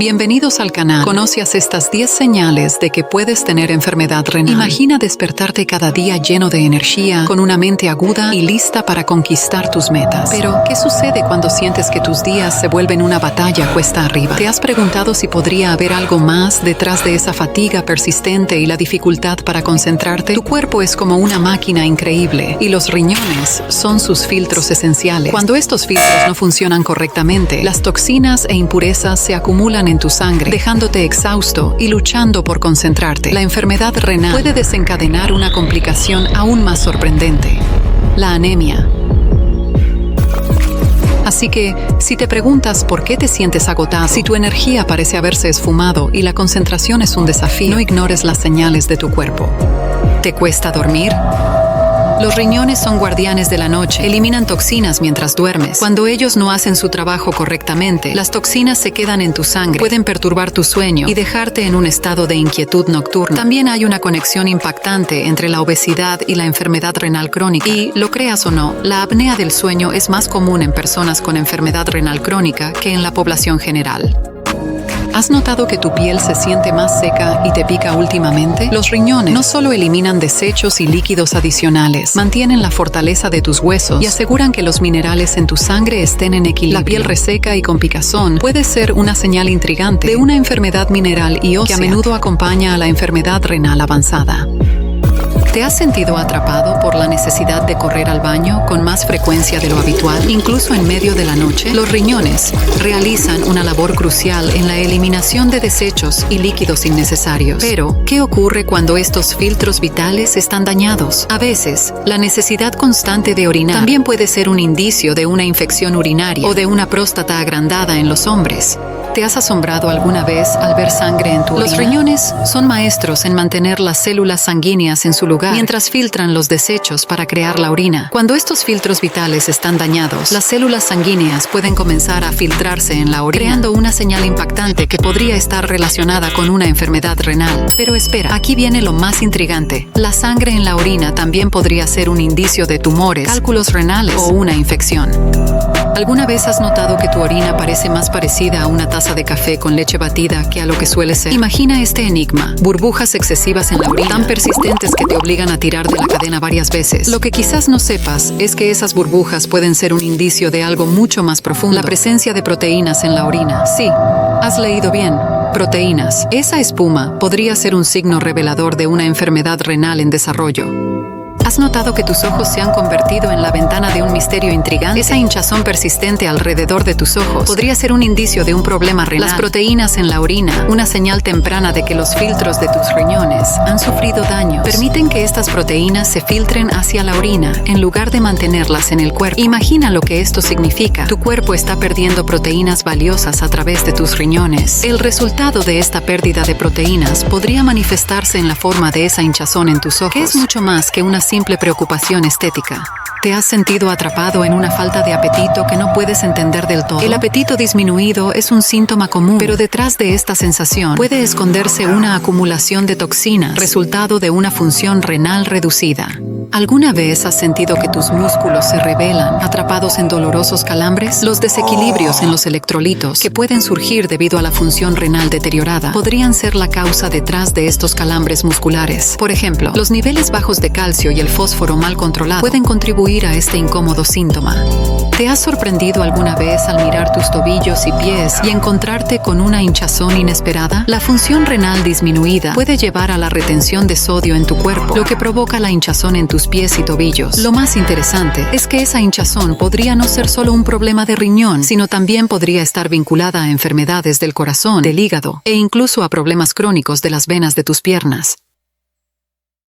Bienvenidos al canal. ¿Conoces estas 10 señales de que puedes tener enfermedad renal? Imagina despertarte cada día lleno de energía, con una mente aguda y lista para conquistar tus metas. Pero, ¿qué sucede cuando sientes que tus días se vuelven una batalla cuesta arriba? ¿Te has preguntado si podría haber algo más detrás de esa fatiga persistente y la dificultad para concentrarte? Tu cuerpo es como una máquina increíble y los riñones son sus filtros esenciales. Cuando estos filtros no funcionan correctamente, las toxinas e impurezas se acumulan en tu sangre, dejándote exhausto y luchando por concentrarte. La enfermedad renal puede desencadenar una complicación aún más sorprendente: la anemia. Así que, si te preguntas por qué te sientes agotado, si tu energía parece haberse esfumado y la concentración es un desafío, no ignores las señales de tu cuerpo. ¿Te cuesta dormir? Los riñones son guardianes de la noche, eliminan toxinas mientras duermes. Cuando ellos no hacen su trabajo correctamente, las toxinas se quedan en tu sangre, pueden perturbar tu sueño y dejarte en un estado de inquietud nocturna. También hay una conexión impactante entre la obesidad y la enfermedad renal crónica. Y, lo creas o no, la apnea del sueño es más común en personas con enfermedad renal crónica que en la población general. ¿Has notado que tu piel se siente más seca y te pica últimamente? Los riñones no solo eliminan desechos y líquidos adicionales, mantienen la fortaleza de tus huesos y aseguran que los minerales en tu sangre estén en equilibrio. La piel reseca y con picazón puede ser una señal intrigante de una enfermedad mineral y ósea que a menudo acompaña a la enfermedad renal avanzada. ¿Te has sentido atrapado por la necesidad de correr al baño con más frecuencia de lo habitual, incluso en medio de la noche? Los riñones realizan una labor crucial en la eliminación de desechos y líquidos innecesarios. Pero, ¿qué ocurre cuando estos filtros vitales están dañados? A veces, la necesidad constante de orinar también puede ser un indicio de una infección urinaria o de una próstata agrandada en los hombres. ¿Te has asombrado alguna vez al ver sangre en tu orina? Los riñones son maestros en mantener las células sanguíneas en su lugar, mientras filtran los desechos para crear la orina. Cuando estos filtros vitales están dañados, las células sanguíneas pueden comenzar a filtrarse en la orina, creando una señal impactante que podría estar relacionada con una enfermedad renal. Pero espera, aquí viene lo más intrigante. La sangre en la orina también podría ser un indicio de tumores, cálculos renales o una infección. ¿Alguna vez has notado que tu orina parece más parecida a una taza de café con leche batida que a lo que suele ser? Imagina este enigma: burbujas excesivas en la orina, tan persistentes que te obligan a tirar de la cadena varias veces. Lo que quizás no sepas es que esas burbujas pueden ser un indicio de algo mucho más profundo: la presencia de proteínas en la orina. Sí, has leído bien. Proteínas. Esa espuma podría ser un signo revelador de una enfermedad renal en desarrollo. ¿Has notado que tus ojos se han convertido en la ventana de un misterio intrigante? Esa hinchazón persistente alrededor de tus ojos podría ser un indicio de un problema renal. Las proteínas en la orina, una señal temprana de que los filtros de tus riñones han sufrido daños. Permiten que estas proteínas se filtren hacia la orina en lugar de mantenerlas en el cuerpo. Imagina lo que esto significa. Tu cuerpo está perdiendo proteínas valiosas a través de tus riñones. El resultado de esta pérdida de proteínas podría manifestarse en la forma de esa hinchazón en tus ojos, que es mucho más que una simple preocupación estética. ¿Te has sentido atrapado en una falta de apetito que no puedes entender del todo? El apetito disminuido es un síntoma común, pero detrás de esta sensación puede esconderse una acumulación de toxinas, resultado de una función renal reducida. ¿Alguna vez has sentido que tus músculos se rebelan, atrapados en dolorosos calambres? Los desequilibrios en los electrolitos, que pueden surgir debido a la función renal deteriorada, podrían ser la causa detrás de estos calambres musculares. Por ejemplo, los niveles bajos de calcio y el fósforo mal controlado pueden contribuir a este incómodo síntoma. ¿Te has sorprendido alguna vez al mirar tus tobillos y pies y encontrarte con una hinchazón inesperada? La función renal disminuida puede llevar a la retención de sodio en tu cuerpo, lo que provoca la hinchazón en tus pies y tobillos. Lo más interesante es que esa hinchazón podría no ser solo un problema de riñón, sino también podría estar vinculada a enfermedades del corazón, del hígado e incluso a problemas crónicos de las venas de tus piernas.